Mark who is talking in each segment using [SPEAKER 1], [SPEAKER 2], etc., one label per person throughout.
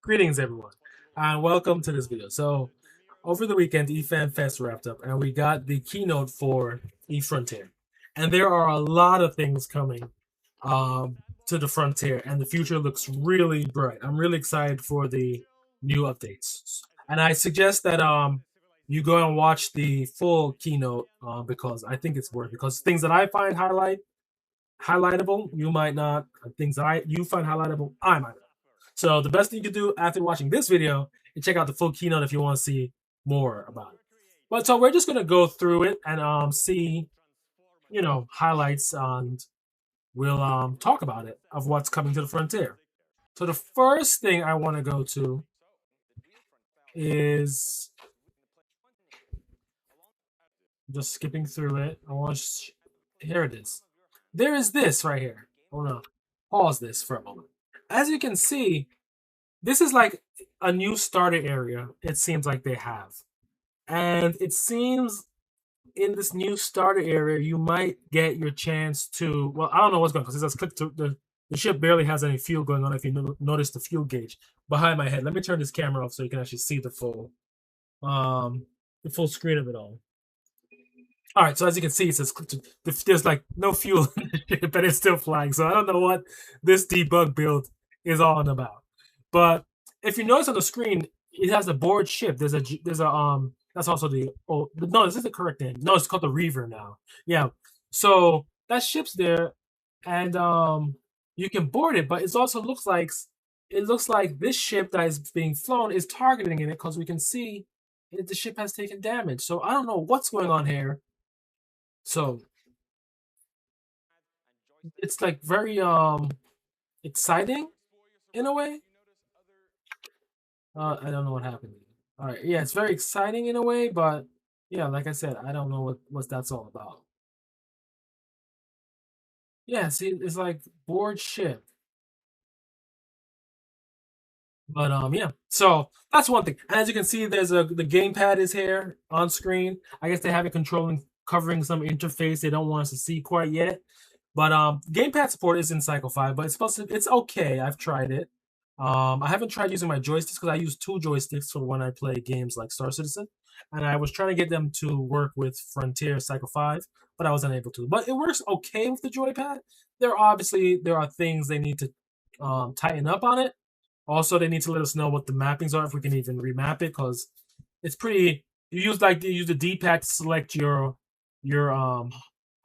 [SPEAKER 1] Greetings, everyone, and welcome to this video. So, over the weekend, Fanfest wrapped up, and we got the keynote for Frontier. And there are a lot of things coming to the Frontier, and the future looks really bright. I'm really excited for the new updates, and I suggest that you go and watch the full keynote because I think it's worth it. Because things that I find highlightable, you might not. Things that you find highlightable, I might not. So the best thing you can do after watching this video is check out the full keynote if you want to see more about it. But so we're just gonna go through it and see, highlights, and we'll talk about it of what's coming to the frontier. So the first thing I want to go to is just skipping through it. Here it is. There is this right here. Hold on. Pause this for a moment. As you can see, this is like a new starter area, it seems like they have. And it seems in this new starter area, you might get your chance to. Well, I don't know what's going on because it says click to the ship barely has any fuel going on. If you notice the fuel gauge behind my head, let me turn this camera off so you can actually see the full screen of it all. All right, so as you can see, it says click to. There's like no fuel in the ship, but it's still flying. So I don't know what this debug build is all about. But if you notice on the screen, it has a board ship. There's a that's also the no, this is the correct name. No, it's called the Reaver now. Yeah. So that ship's there, and you can board it, but it also looks like this ship that is being flown is targeting it because we can see the ship has taken damage. So I don't know what's going on here. So it's like very exciting in a way. I don't know what happened. All right, yeah, it's very exciting in a way, but yeah, like I said, I don't know what that's all about. Yeah, see, it's like board ship, but yeah. So that's one thing. And as you can see, the gamepad is here on screen. I guess they have it covering some interface they don't want us to see quite yet. But gamepad support is in Cycle 5, but it's okay. I've tried it. I haven't tried using my joysticks because I use two joysticks for when I play games like Star Citizen, and I was trying to get them to work with Frontier Cycle 5, but I was unable to. But it works okay with the joypad. There are things they need to tighten up on it. Also, they need to let us know what the mappings are if we can even remap it because it's pretty. You use the D-pad to select your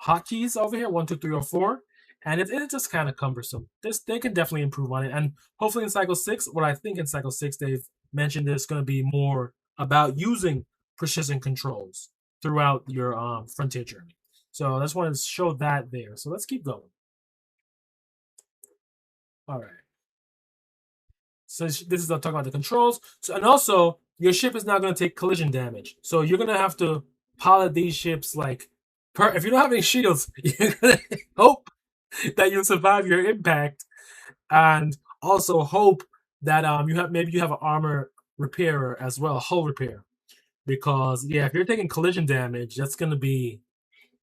[SPEAKER 1] hotkeys over here, 1, 2, 3, or 4, and it's just kind of cumbersome. They can definitely improve on it, and hopefully in Cycle 6, what I think in Cycle 6 they've mentioned there's going to be more about using precision controls throughout your Frontier journey. So I just wanted to show that there. So let's keep going. All right. So this is talking about the controls. So and also your ship is now going to take collision damage. So you're going to have to pilot these ships like if you don't have any shields, you're going to hope that you survive your impact, and also hope that you have an armor repairer as well, hull repair, because yeah, if you're taking collision damage, that's going to be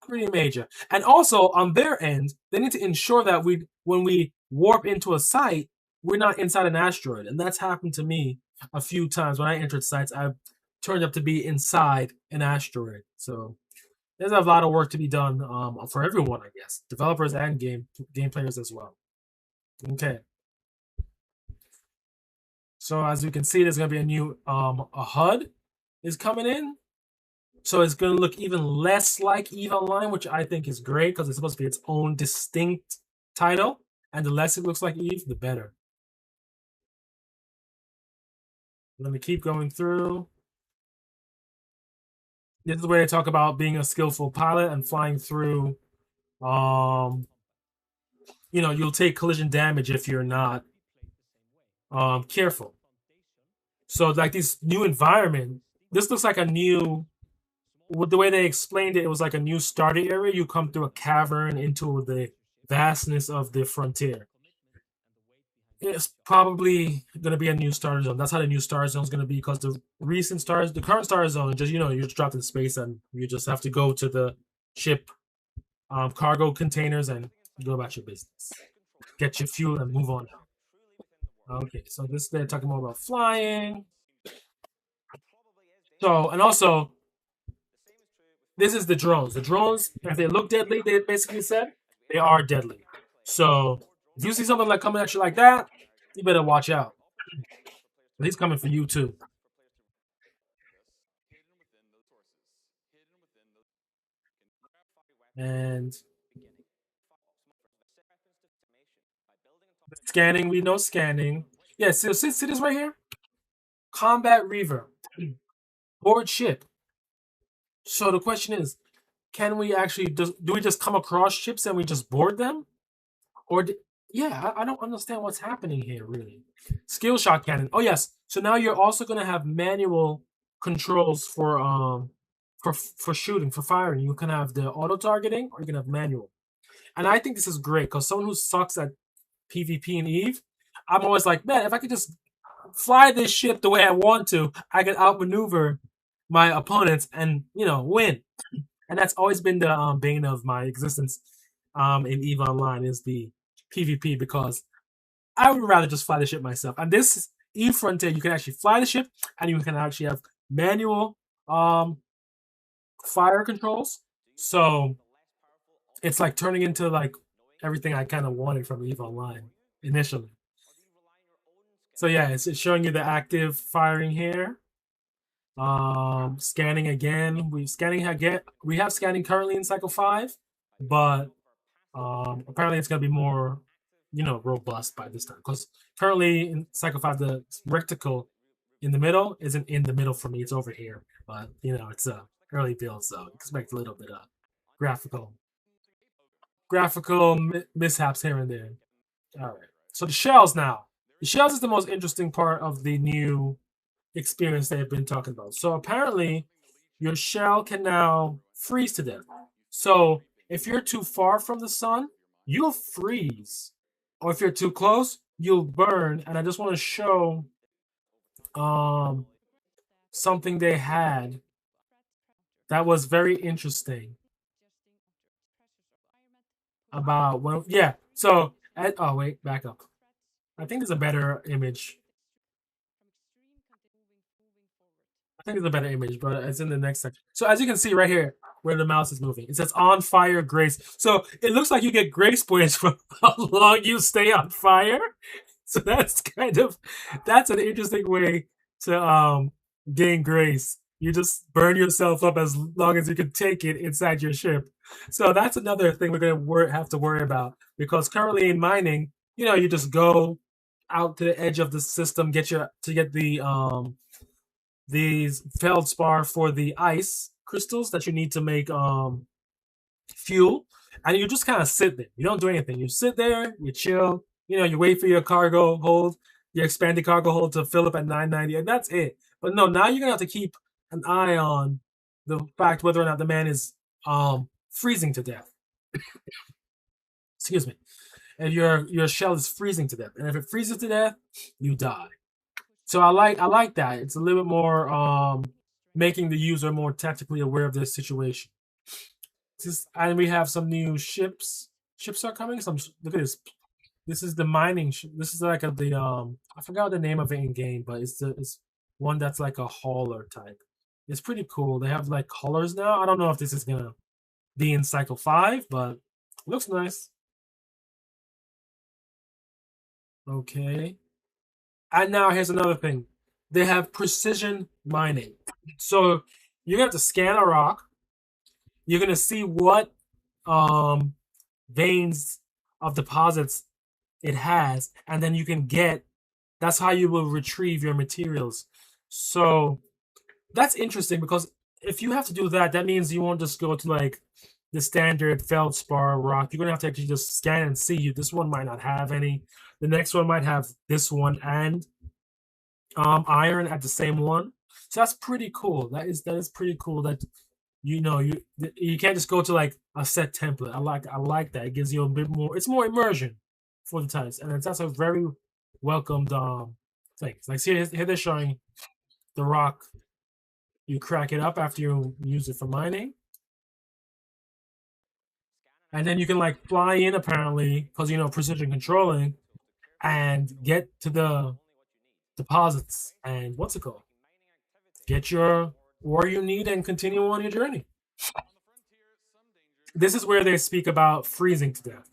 [SPEAKER 1] pretty major. And also on their end, they need to ensure that when we warp into a site, we're not inside an asteroid, and that's happened to me a few times when I entered sites. I turned up to be inside an asteroid, so there's a lot of work to be done for everyone, I guess, developers and game players as well. Okay, so as you can see, there's going to be a new a HUD is coming in, so it's going to look even less like EVE Online, which I think is great because it's supposed to be its own distinct title, and the less it looks like EVE, the better. Let me keep going through. This is where they talk about being a skillful pilot and flying through. You'll take collision damage if you're not careful. So like this new environment, this looks like a new. With the way they explained it, it was like a new starter area. You come through a cavern into the vastness of the frontier. It's probably going to be a new star zone. That's how the new star zone is going to be because the current star zone, just you're just dropped in space and you just have to go to the ship cargo containers and go about your business, get your fuel and move on. Okay, so this they're talking more about flying. So and also this is the drones. The drones, if they look deadly, they basically said they are deadly. So if you see something like coming at you like that, you better watch out. He's coming for you too. And scanning, we know scanning. Yeah, see this right here? Combat Reaver. Board ship. So the question is, can we actually do we just come across ships and we just board them? Or yeah, I don't understand what's happening here really. Skill shot cannon. Oh yes. So now you're also gonna have manual controls for shooting, for firing. You can have the auto targeting or you can have manual. And I think this is great because someone who sucks at PvP and Eve, I'm always like, man, if I could just fly this ship the way I want to, I can outmaneuver my opponents and win. And that's always been the bane of my existence in Eve Online is the PvP because I would rather just fly the ship myself. And this Eve Frontier, you can actually fly the ship and you can actually have manual um, fire controls. So it's like turning into like everything I kind of wanted from Eve Online initially. So yeah, it's showing you the active firing here. Scanning again. We have scanning currently in Cycle 5, but apparently it's gonna be more, robust by this time. Because currently in Cycle 5, the reticle in the middle isn't in the middle for me, it's over here. But it's a early build, so expect a little bit of graphical mishaps here and there. All right. So the shells now. The shells is the most interesting part of the new experience they've been talking about. So apparently, your shell can now freeze to death. So if you're too far from the sun, you'll freeze, or if you're too close, you'll burn. And I just want to show um something they had that was very interesting about when. Yeah. So oh wait, back up. I think there's a better image. I think it's a better image, but it's in the next section. So as you can see right here, where the mouse is moving, it says on fire grace. So it looks like you get grace points from how long you stay on fire. So that's an interesting way to gain grace. You just burn yourself up as long as you can take it inside your ship. So that's another thing we're gonna have to worry about because currently in mining, you just go out to the edge of the system, get these feldspar for the ice crystals that you need to make fuel, and you just kind of sit there. You don't do anything. You sit there, you chill. You wait for your cargo hold, your expanded cargo hold to fill up at 990, and that's it. But no, now you're gonna have to keep an eye on the fact whether or not the man is freezing to death. Excuse me. And your shell is freezing to death, and if it freezes to death, you die. So I like that. It's a little bit more making the user more tactically aware of their situation. And we have some new ships. Ships are coming. Look at this. This is the mining. This is like the I forgot the name of it in game, but it's one that's like a hauler type. It's pretty cool. They have like colors now. I don't know if this is gonna be in Cycle 5, but looks nice. Okay. And now here's another thing. They have precision mining. So you're gonna have to scan a rock. You're gonna see what um, veins of deposits it has, and then you can get. That's how you will retrieve your materials. So that's interesting because if you have to do that, that means you won't just go to like the standard feldspar rock. You're gonna have to actually just scan and see. This one might not have any. The next one might have this one and iron at the same one. So that's pretty cool. That is pretty cool. That you can't just go to like a set template. I like that. It gives you a bit more. It's more immersion for the types, and that's a very welcomed thing. Like here they're showing the rock. You crack it up after you use it for mining, and then you can like fly in apparently because precision controlling. and get to the deposits and what's it called? Get your ore you need and continue on your journey. This is where they speak about freezing to death.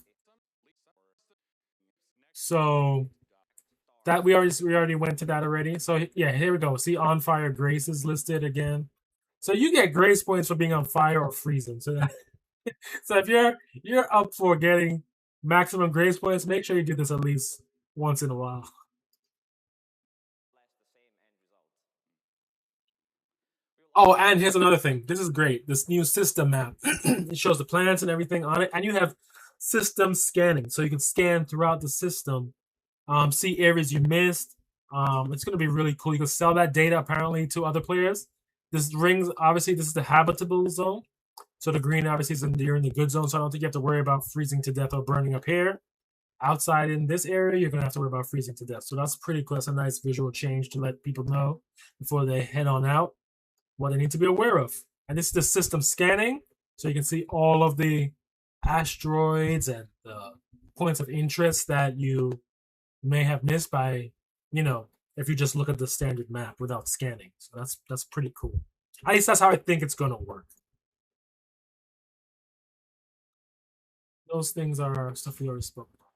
[SPEAKER 1] So that we already went to that already. So yeah, here we go. See, on fire grace is listed again. So you get grace points for being on fire or freezing. So so if you're up for getting maximum grace points, make sure you do this at least once in a while. Oh, and here's another thing. This is great. This new system map. It shows the planets and everything on it, and you have system scanning, so you can scan throughout the system, see areas you missed. It's going to be really cool. You can sell that data apparently to other players. This rings obviously this is the habitable zone, so the green obviously is you're in the good zone. So I don't think you have to worry about freezing to death or burning up here. Outside in this area, you're gonna have to worry about freezing to death. So that's pretty cool. That's a nice visual change to let people know before they head on out what they need to be aware of. And this is the system scanning, so you can see all of the asteroids and the points of interest that you may have missed by, you know, if you just look at the standard map without scanning. So that's pretty cool. At least that's how I think it's gonna work. Those things are stuff we already spoke about.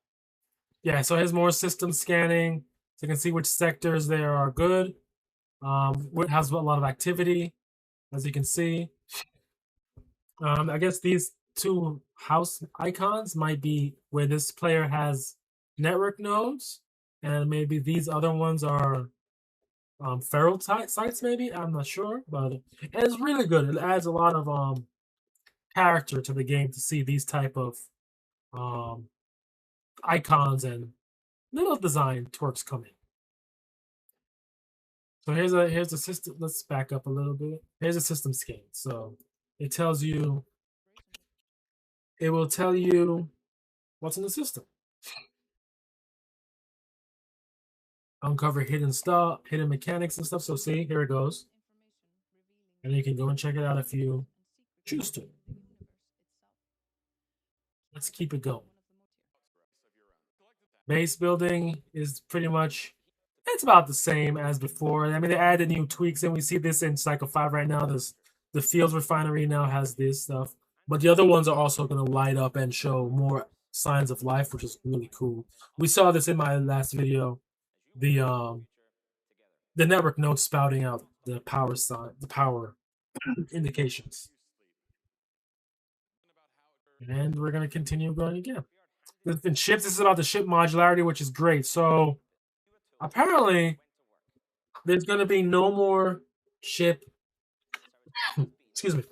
[SPEAKER 1] Yeah, so here's more system scanning. So you can see which sectors there are good. What has a lot of activity, as you can see. I guess these two house icons might be where this player has network nodes, and maybe these other ones are feral sites. Maybe I'm not sure, but it's really good. It adds a lot of character to the game to see these type of um, icons and little design twerks come in. So here's a system. Let's back up a little bit. Here's a system scan. So it tells you it will tell you what's in the system. Uncover hidden stuff, hidden mechanics and stuff. So see, here it goes. And you can go and check it out if you choose to. Let's keep it going. Base building is pretty much it's about the same as before. I mean, they added new tweaks, and we see this in Cycle 5 right now. There's the Fields Refinery now has this stuff, but the other ones are also going to light up and show more signs of life, which is really cool. We saw this in my last video. The network nodes spouting out the power sign, the power indications, and we're going to continue going again. In ships, this is about the ship modularity, which is great. So apparently, there's going to be no more ship. Excuse me.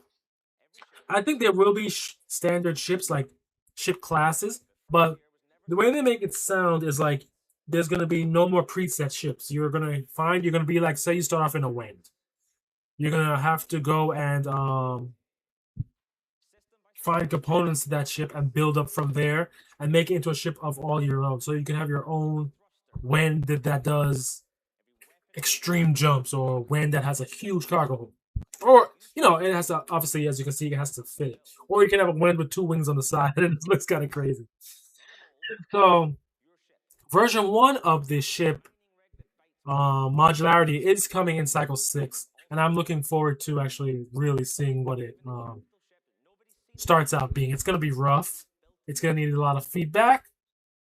[SPEAKER 1] I think there will be standard ships like ship classes, but the way they make it sound is like there's going to be no more preset ships. You're going to be like, say you start off in a wind. You're going to have to go and find components to that ship and build up from there and make it into a ship of all your own. So you can have your own wind that does extreme jumps, or wind that has a huge cargo hold. Or, it has to, obviously, as you can see, it has to fit. Or you can have a wind with two wings on the side, and it looks kind of crazy. So, version 1 of this ship modularity is coming in Cycle 6, and I'm looking forward to actually really seeing what it starts out being. It's going to be rough. It's going to need a lot of feedback,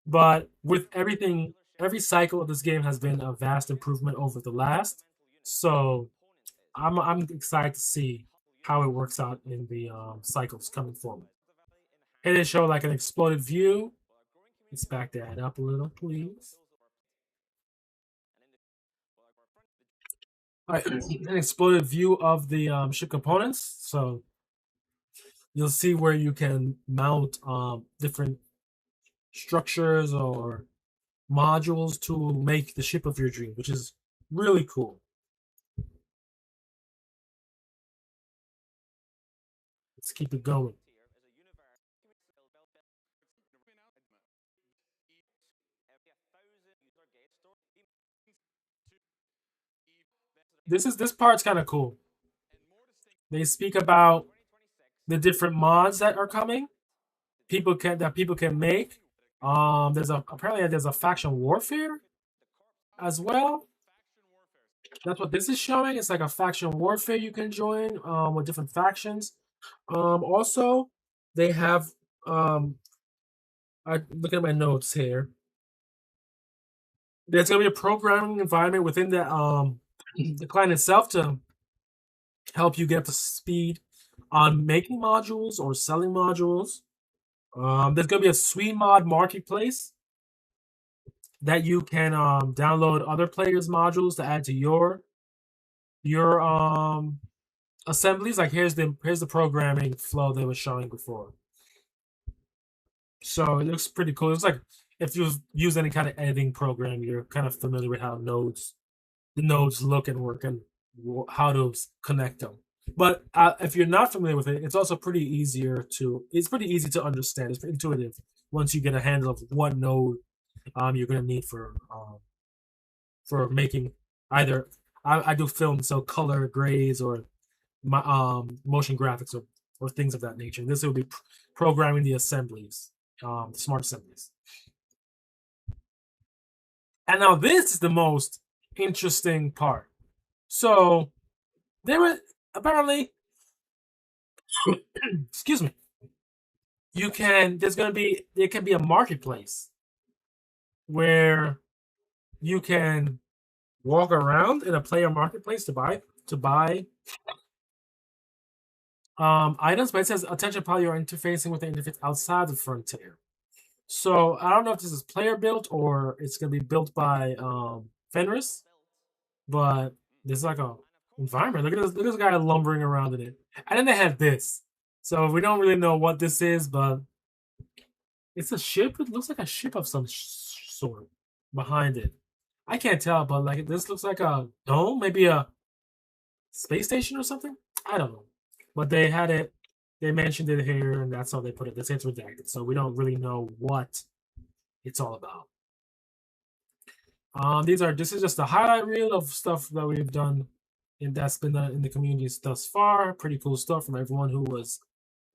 [SPEAKER 1] but with everything, every cycle of this game has been a vast improvement over the last. So I'm excited to see how it works out in the cycles coming forward. Here they show like an exploded view. Let's back that up a little, please. All right, an exploded view of the ship components. So you'll see where you can mount different structures or modules to make the ship of your dream, which is really cool. Let's keep it going. This part's kind of cool. They speak about the different mods that are coming. People can make. There's a faction warfare as well. That's what this is showing. It's like a faction warfare you can join with different factions. Also, they have I look at my notes here. There's gonna be a programming environment within the client itself to help you get up to speed on making modules or selling modules. There's gonna be a Sweet Mod marketplace that you can download other players' modules to add to your assemblies. Like here's the programming flow they were showing before. So it looks pretty cool. It's like if you've used any kind of editing program, you're kind of familiar with how the nodes look and work and how to connect them. But if you're not familiar with it, it's also it's pretty easy to understand. It's intuitive once you get a handle of what node you're going to need for making either. I do film, so color grays or my motion graphics or things of that nature. This will be programming the assemblies, smart assemblies. And now this is the most interesting part. So there were apparently, excuse me, there can be a marketplace where you can walk around in a player marketplace to buy items, but it says attention while you're interfacing with the interface outside the frontier. So I don't know if this is player built or it's gonna be built by Fenris, but there's like a environment. Look at this guy lumbering around in it. And then they have this. So we don't really know what this is, but it's a ship. It looks like a ship of some sort behind it. I can't tell, but like this looks like a dome, maybe a space station or something. I don't know, but they had it. They mentioned it here, and that's how they put it. They say it's redacted, so we don't really know what it's all about. This is just a highlight reel of stuff that we've done, and that's been in the communities thus far. Pretty cool stuff from everyone who was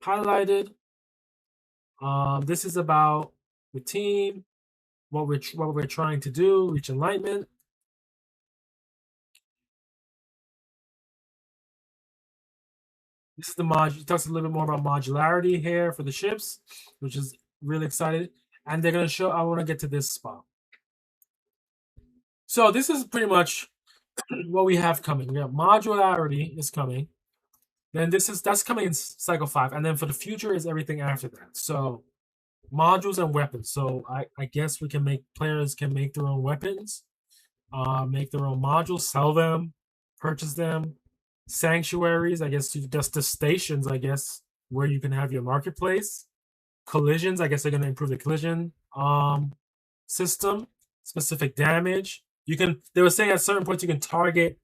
[SPEAKER 1] highlighted. This is about the team, what we're trying to do, reach enlightenment. This is the mod. It talks a little bit more about modularity here for the ships, which is really excited. And they're gonna show. I want to get to this spot. So this is pretty much what we have coming. We have modularity is coming. Then that's coming in cycle 5, and then for the future is everything after that. So modules and weapons. So I guess players can make their own weapons, make their own modules, sell them, purchase them. Sanctuaries, I guess just the stations, I guess, where you can have your marketplace. Collisions, I guess they're gonna improve the collision system, specific damage. They were saying at certain points you can target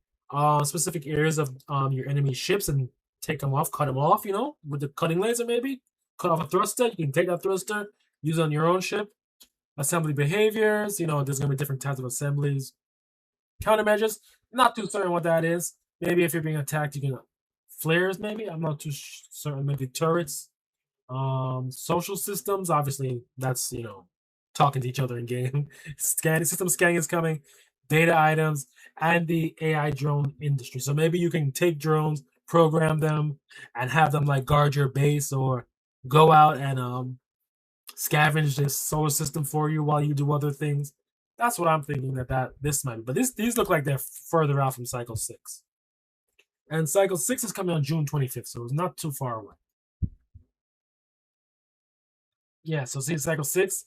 [SPEAKER 1] specific areas of your enemy ships and take them off, cut them off, with the cutting laser maybe. Cut off a thruster, you can take that thruster, use it on your own ship. Assembly behaviors, there's gonna be different types of assemblies. Countermeasures, not too certain what that is. Maybe if you're being attacked, you can flares. Maybe I'm not too certain. Maybe turrets. Social systems. Obviously, that's talking to each other in game. System scanning is coming. Data items and the AI drone industry. So maybe you can take drones, program them, and have them like guard your base or go out and scavenge this solar system for you while you do other things. That's what I'm thinking that this might be. But these look like they're further out from Cycle 6. And Cycle 6 is coming on June 25th, so it's not too far away. Yeah, so see Cycle 6.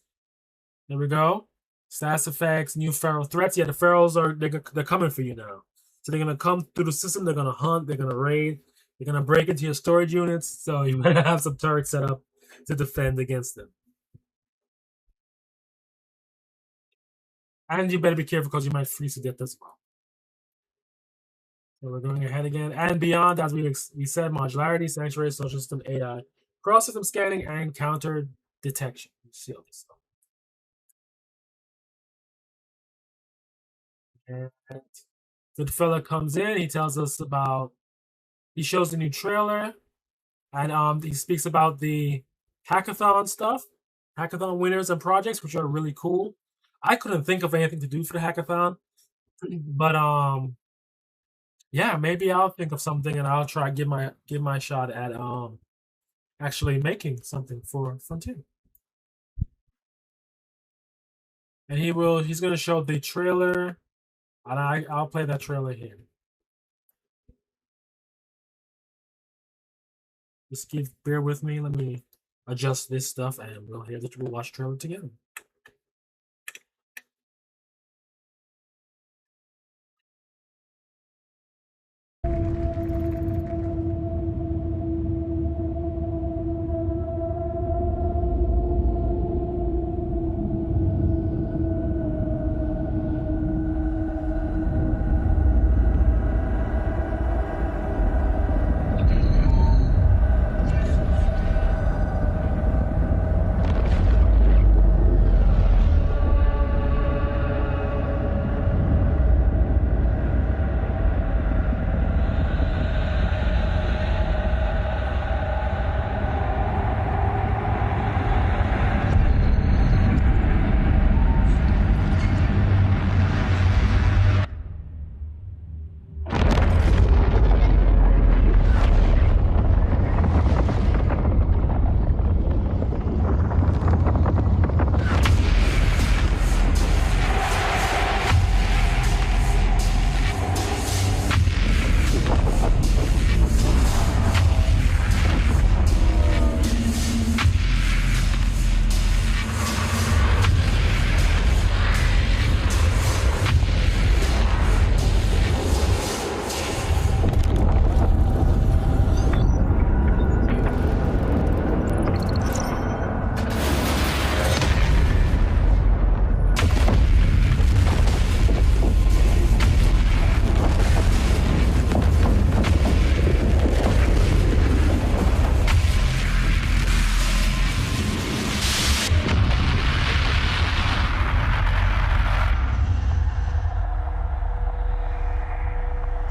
[SPEAKER 1] There we go. Status effects, new feral threats. Yeah, the ferals they're coming for you now. So they're gonna come through the system, they're gonna hunt, they're gonna raid, they're gonna break into your storage units, so you better have some turrets set up to defend against them. And you better be careful because you might freeze to death as well. So we're going ahead again. And beyond, as we said, modularity, sanctuary, social system, AI, cross system scanning, and counter detection. See all this stuff. And the fella comes in, he tells us he shows the new trailer, and he speaks about the hackathon stuff, hackathon winners and projects, which are really cool. I couldn't think of anything to do for the hackathon, but yeah, maybe I'll think of something and I'll try give my shot at actually making something for Frontier. And he's gonna show the trailer, and I'll play that trailer here. Just bear with me. Let me adjust this stuff, and we'll watch the trailer together.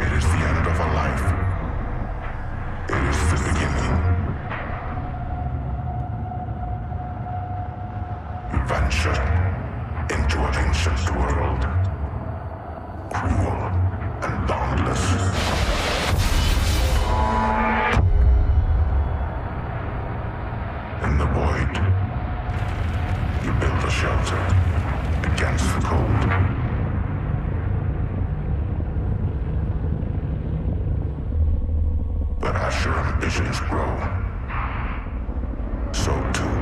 [SPEAKER 2] It is the end of a life. It is the beginning. You venture into an ancient world, cruel and boundless. In the void, you build a shelter against the cold. But as your ambitions grow, so too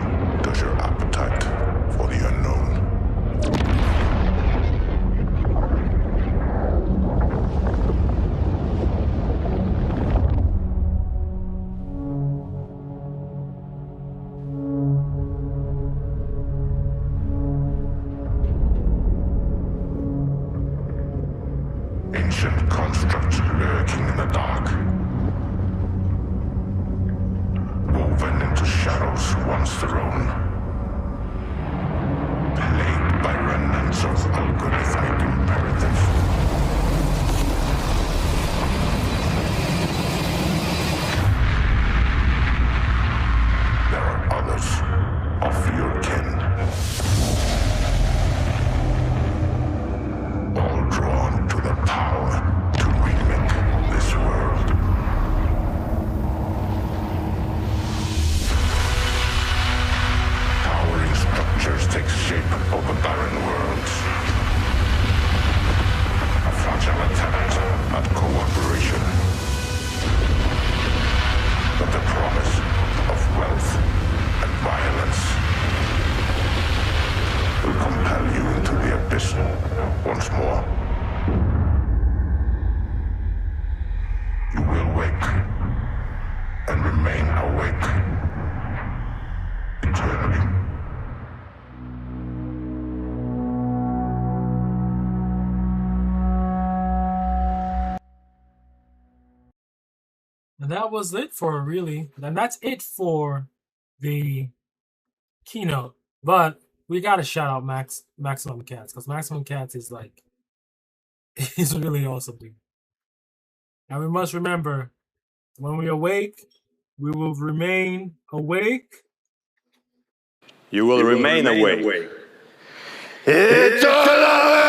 [SPEAKER 2] does your appetite for the unknown. Ancient constructs lurking in the dark, woven into shadows once their own, plagued by remnants of algorithmic imperative. There are others of your kin, all drawn to the power to remake this world. Towering structures take shape over barren worlds. A fragile attempt at cooperation. But the promise of wealth and violence will compel you into the abyss once more. You will wake and remain awake eternally.
[SPEAKER 1] And that was it for really. And that's it for the keynote. But we gotta shout out Maximum Cats, because Maximum Cats is like he's really awesome, dude. And we must remember, when we awake, we will remain awake
[SPEAKER 3] You will remain awake.
[SPEAKER 2] It's all over!